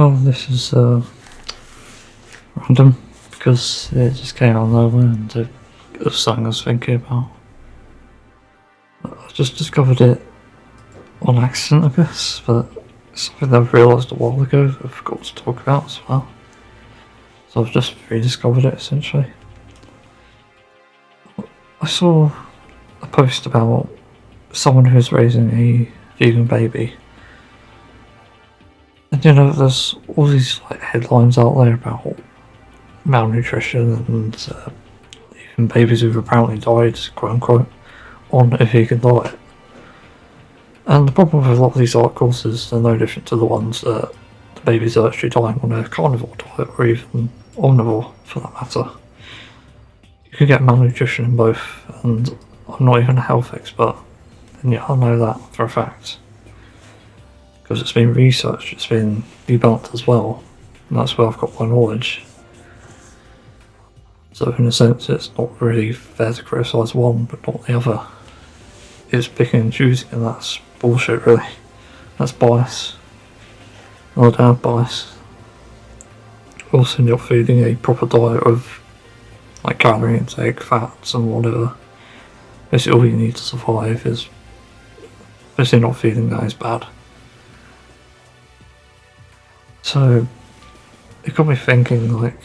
Oh, this is random because it just came out of nowhere and it was something I was thinking about. I just discovered it on accident, I guess, but it's something that I've realised a while ago that I forgot to talk about as well. So I've just rediscovered it essentially. I saw a post about someone who's raising a vegan baby. And you know, there's all these like headlines out there about malnutrition and even babies who've apparently died, quote unquote, on a vegan diet. And the problem with a lot of these articles is they're no different to the ones that the babies are actually dying on a carnivore diet or even omnivore for that matter. You can get malnutrition in both, and I'm not even a health expert, and yet I know that for a fact. Because it's been researched, it's been debunked as well, and that's where I've got my knowledge. So in a sense it's not really fair to criticise one but not the other. It's picking and choosing, and that's bullshit really. That's bias. Oh damn bias. Also not feeding a proper diet of like calorie intake, fats and whatever. Basically all you need to survive is basically not feeding that is bad. So it got me thinking, like,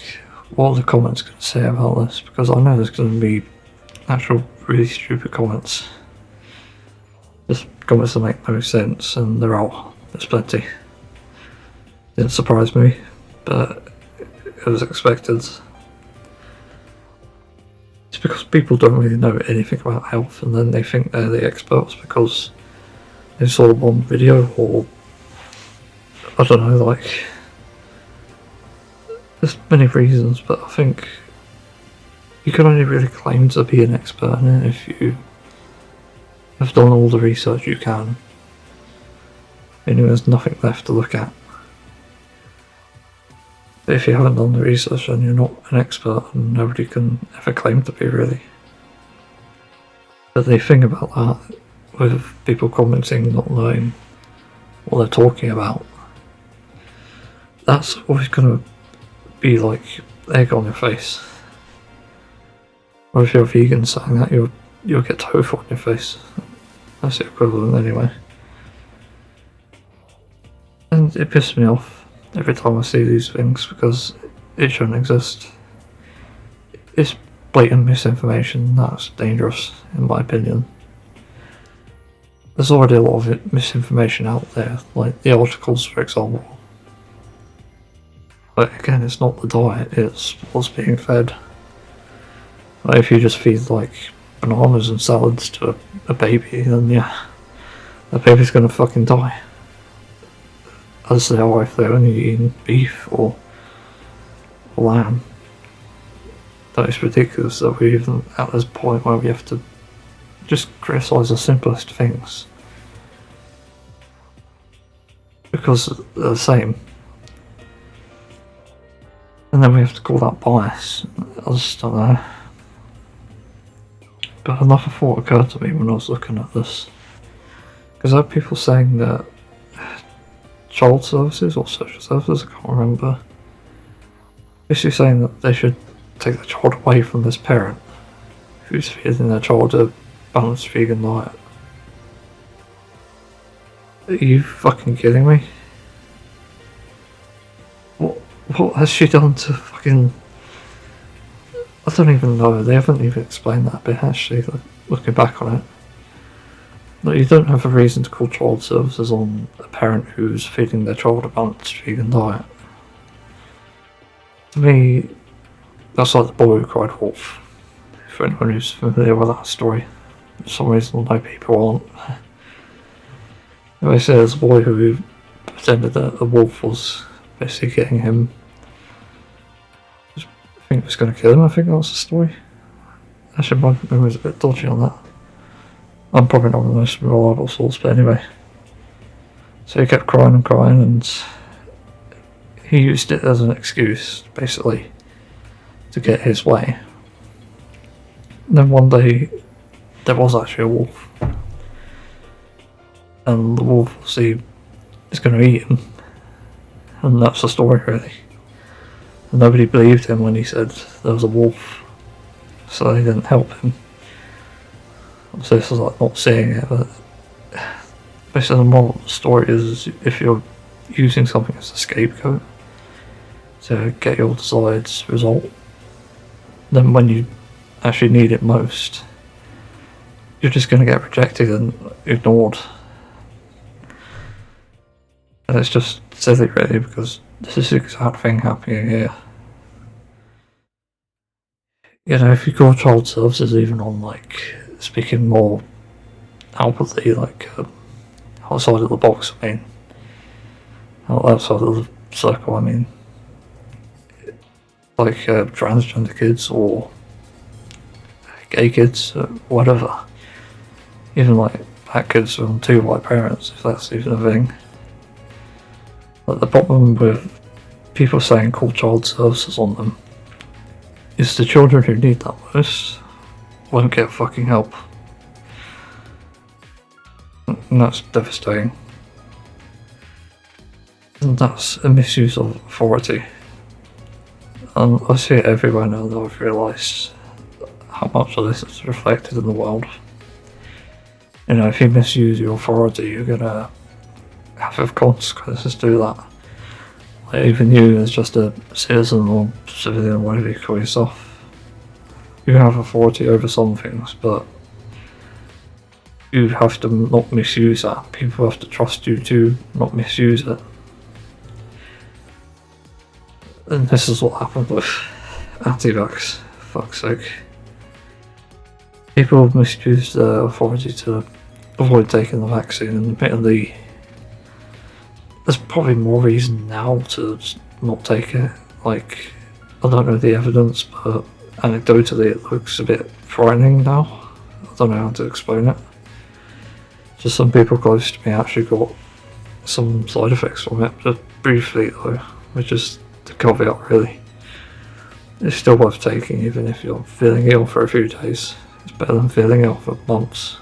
what are the comments going to say about this? Because I know there's going to be actual really stupid comments. Just comments that make no sense, and there's plenty. Didn't surprise me, but it was expected. It's because people don't really know anything about health, and then they think they're the experts because they saw one video, or I don't know, like, there's many reasons, but I think you can only really claim to be an expert in it if you have done all the research you can, and there's nothing left to look at. But if you haven't done the research, then you're not an expert, and nobody can ever claim to be, really. But the thing about that, with people commenting not knowing what they're talking about, that's always going to be like egg on your face. Or if you're a vegan saying that, you'll get tofu on your face. That's the equivalent anyway. And it pisses me off every time I see these things because it shouldn't exist. It's blatant misinformation. That's dangerous in my opinion. There's already a lot of misinformation out there, like the articles for example. But again, it's not the diet, it's what's being fed. Like if you just feed like bananas and salads to a baby, then yeah, that baby's gonna fucking die. As they are if they're only eating beef or lamb. That is ridiculous that we're even at this point where we have to just criticise the simplest things. Because they're the same. And then we have to call that bias. I just don't know. But another thought occurred to me when I was looking at this. Because I had people saying that child services or social services, I can't remember, basically saying that they should take the child away from this parent who's feeding their child a balanced vegan diet. Are you fucking kidding me? What has she done to fucking... I don't even know, they haven't even explained that bit actually, like, looking back on it. Like, you don't have a reason to call child services on a parent who's feeding their child a balanced vegan diet. To me, that's like the boy who cried wolf, for anyone who's familiar with that story. For some reason, no people aren't. They say there's a boy who pretended that a wolf was basically getting him. I think it was going to kill him, I think that was the story. Actually, my memory's a bit dodgy on that. I'm probably not the most reliable source, but anyway. So he kept crying and crying, and he used it as an excuse, basically, to get his way. And then one day, there was actually a wolf. And the wolf, see, is going to eat him. And that's the story, really. And nobody believed him when he said there was a wolf, so they didn't help him. So this is like not seeing it, but basically the moral of the story is if you're using something as a scapegoat to get your desired result, then when you actually need it most, you're just going to get rejected and ignored. And it's just silly, really, because this is the exact thing happening here. You know, if you call child services even on, like, speaking more outwardly, like, outside of the box, I mean, outside of the circle, I mean, like, transgender kids or gay kids, whatever. Even, like, black kids from 2 white parents, if that's even a thing. Like, the problem with people saying call child services on them is the children who need that most won't get fucking help. And that's devastating. And that's a misuse of authority. And I see it everywhere now that I've realised how much of this is reflected in the world. You know, if you misuse your authority, you're gonna have consequences to that. Like, even you as just a citizen or civilian, whatever you call yourself, you have authority over some things, but you have to not misuse that. People have to trust you to not misuse it. And this is what happened with anti-vax, fuck's sake. People misuse their authority to avoid taking the vaccine, and admittedly, there's probably more reason now to not take it. Like, I don't know the evidence, but anecdotally it looks a bit frightening now. I don't know how to explain it. Just some people close to me actually got some side effects from it, just briefly though, which is the caveat really. It's still worth taking even if you're feeling ill for a few days. It's better than feeling ill for months.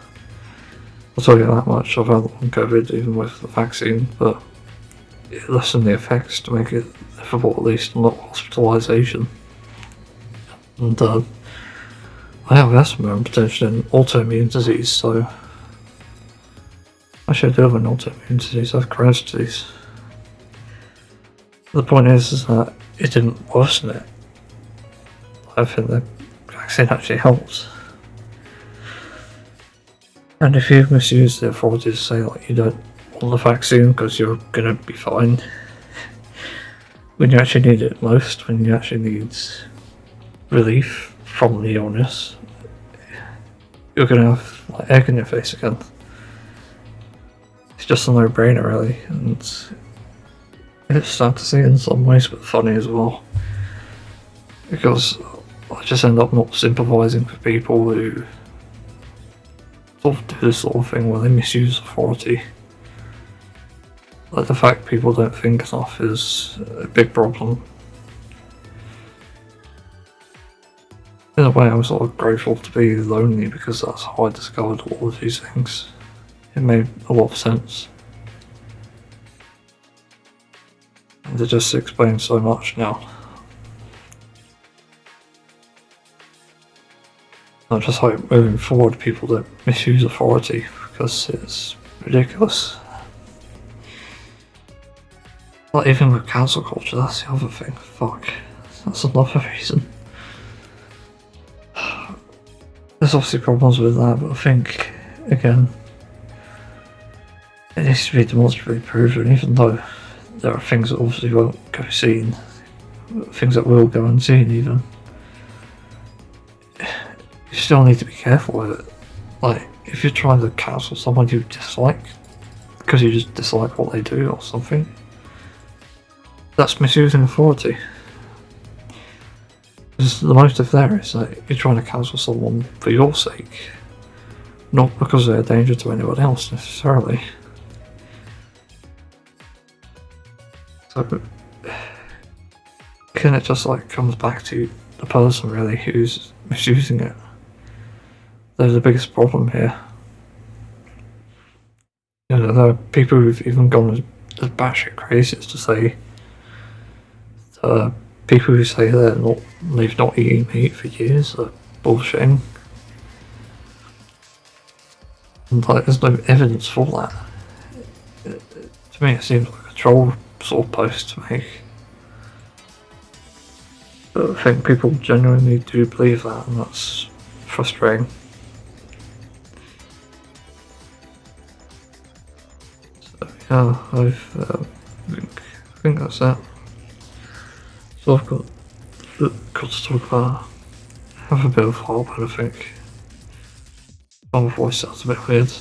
I'll tell you that much. I've had long COVID even with the vaccine, but it lessened the effects to make it livable, at least not hospitalisation. And I have asthma and potentially an autoimmune disease, so actually I do have an autoimmune disease. I have Crohn's disease. The point is that it didn't worsen it. I think the vaccine actually helped. And if you misuse the authority to say like you don't want the vaccine because you're gonna be fine, when you actually need it most, when you actually need relief from the illness, you're gonna have like egg in your face again. It's just a no-brainer really, and it's sad to see in some ways, but funny as well, because I just end up not sympathising for people who sort of do this sort of thing where they misuse authority. Like, the fact people don't think enough is a big problem. In a way, I'm sort of grateful to be lonely because that's how I discovered all of these things. It made a lot of sense. And it just explains so much now. I just hope moving forward people don't misuse authority because it's ridiculous. Like, even with cancel culture, that's the other thing. Fuck. That's another reason. There's obviously problems with that, but I think, again, it needs to be demonstrably proven, even though there are things that obviously won't go seen, things that will go unseen even. You still need to be careful with it. Like, if you're trying to cancel someone you dislike, because you just dislike what they do or something, that's misusing authority. Because the motive there is that you're trying to cancel someone for your sake, not because they're a danger to anyone else necessarily. So, again, it just like comes back to the person really who's misusing it. They're the biggest problem here. You know, there are people who've even gone as batshit crazy as to say People who say they've not eaten meat for years are bullshitting. And like, there's no evidence for that. To me, it seems like a troll sort of post to make. But I think people genuinely do believe that, and that's frustrating. So yeah, I think that's it. So I've got to talk about. I have a bit of hope, but I think my voice sounds a bit weird.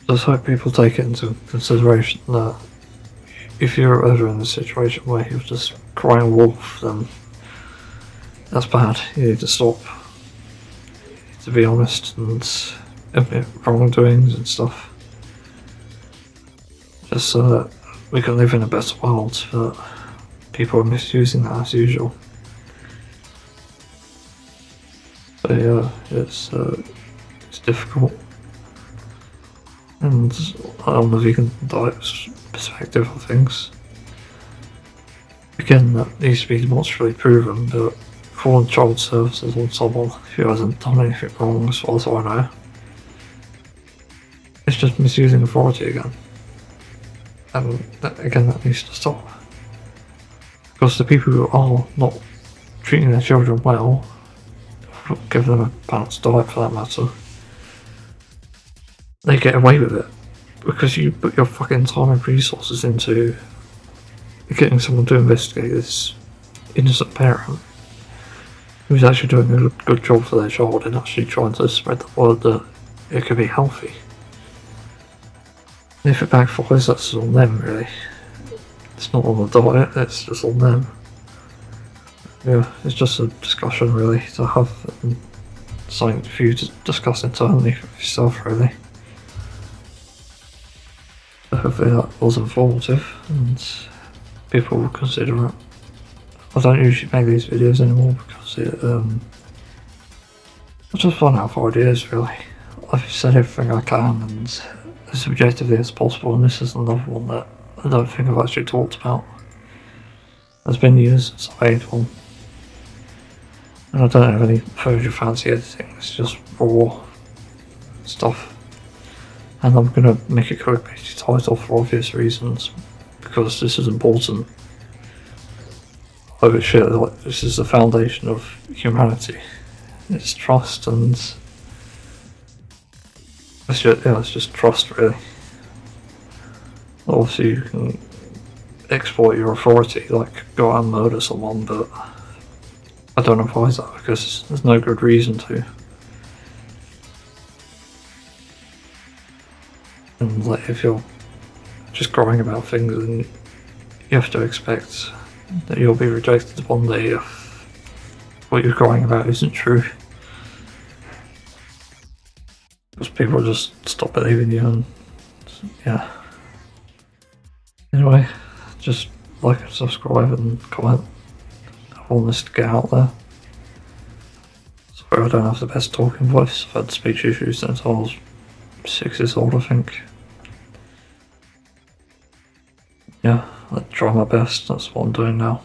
Just hope people take it into consideration that if you're ever in a situation where you're just crying wolf, then that's bad. You need to stop. You need to be honest and admit wrongdoings and stuff. Just so that we can live in a better world, but people are misusing that as usual. So yeah, it's difficult. And on the vegan diet's perspective of things, again, that needs to be demonstrably proven, but calling child services on someone who hasn't done anything wrong, as far as I know, it's just misusing authority again. And that needs to stop. Because the people who are not treating their children well, give them a balanced diet for that matter, they get away with it because you put your fucking time and resources into getting someone to investigate this innocent parent who's actually doing a good job for their child and actually trying to spread the word that it could be healthy. And if it backfires, that's on them, really. It's not on the diet, it's just on them. Yeah, it's just a discussion, really, to have something for you to discuss internally for yourself, really. So hopefully that was informative and people will consider it. I don't usually make these videos anymore because I just run out of ideas, really. I've said everything I can and as objectively as possible, and this is another one that I don't think I've actually talked about. It's been years since I made one. And I don't have any footage of fancy editing, it's just raw stuff. And I'm gonna make a clickbaity title for obvious reasons, because this is important. Oh shit, like, this is the foundation of humanity. It's trust and it's just trust, really. Obviously you can exploit your authority, like go out and murder someone, but I don't advise that because there's no good reason to. And like, if you're just crying about things, then you have to expect that you'll be rejected one day if what you're crying about isn't true. Because people just stop believing you, and yeah. Anyway, just like and subscribe and comment. I want this to get out there. Sorry I don't have the best talking voice. I've had speech issues since I was 6 years old, I think. Yeah, I try my best, that's what I'm doing now.